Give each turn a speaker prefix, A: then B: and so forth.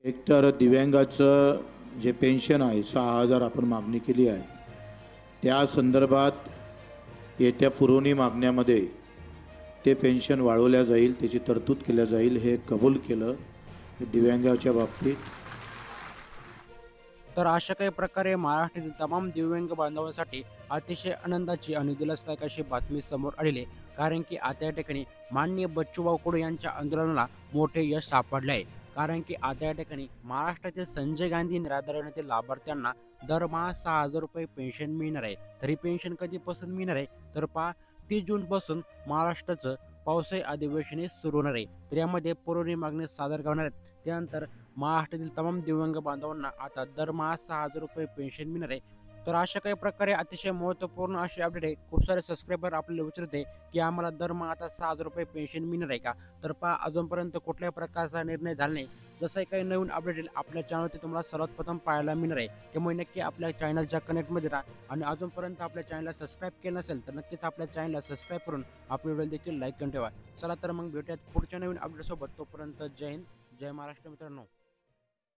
A: एकतर दिव्यांगाचं जे पेन्शन आहे 6,000 आपण मागणी केली आहे, त्या संदर्भात येत्या पुरवणी मागण्यामध्ये ते पेन्शन वाढवल्या जाईल, त्याची तरतूद केल्या जाईल, हे कबूल केलं दिव्यांगाच्या बाबतीत.
B: तर अशा काही प्रकारे महाराष्ट्रातील तमाम दिव्यांग बांधवांसाठी अतिशय आनंदाची आणि दिलासादायक अशी बातमी समोर आलेली आहे. कारण की आता या ठिकाणी माननीय बच्चूभाऊ कडू यांच्या आंदोलनाला मोठे यश सापडले आहे. कारण की आता या ठिकाणी महाराष्ट्रातील संजय गांधी निराधार योजनेतील लाभार्थ्यांना दरमहा 6,000 रुपये पेन्शन मिळणार आहे. तर ही पेन्शन कधीपासून मिळणार आहे, तर 30 जूनपासून महाराष्ट्राचं पावसाळी अधिवेशन सुरू होणार आहे. तर यामध्ये पुरवणी मागणी सादर करणार आहेत. त्यानंतर महाराष्ट्रातील तमाम दिव्यांग बांधवांना आता दरमहा 6,000 रुपये पेन्शन मिळणार आहे. तर अशा काही प्रकारे अतिशय महत्त्वपूर्ण अशी अपडेट आहे. खूप सारे सबस्क्रायबर आपल्याला विचारते की आम्हाला दरमहा आता 6,000 रुपये पेन्शन मिळणार आहे का? तर अजूनपर्यंत कुठल्याही प्रकारचा निर्णय झाला नाही. जसंही काही नवीन अपडेट येईल आपल्या चॅनलवरती तुम्हाला सर्वात प्रथम पाहायला मिळणार आहे. त्यामुळे नक्की आपल्या चॅनलच्या कनेक्टमध्ये राहा आणि अजूनपर्यंत आपल्या चॅनलला सबस्क्राईब केलं नसेल तर नक्कीच आपल्या चॅनलला सबस्क्राईब करून आपली व्हिडिओ देखील लाईक करून ठेवा. चला तर मग भेटूयात पुढच्या नवीन अपडेटसोबत. तोपर्यंत जय हिंद, जय महाराष्ट्र मित्रांनो.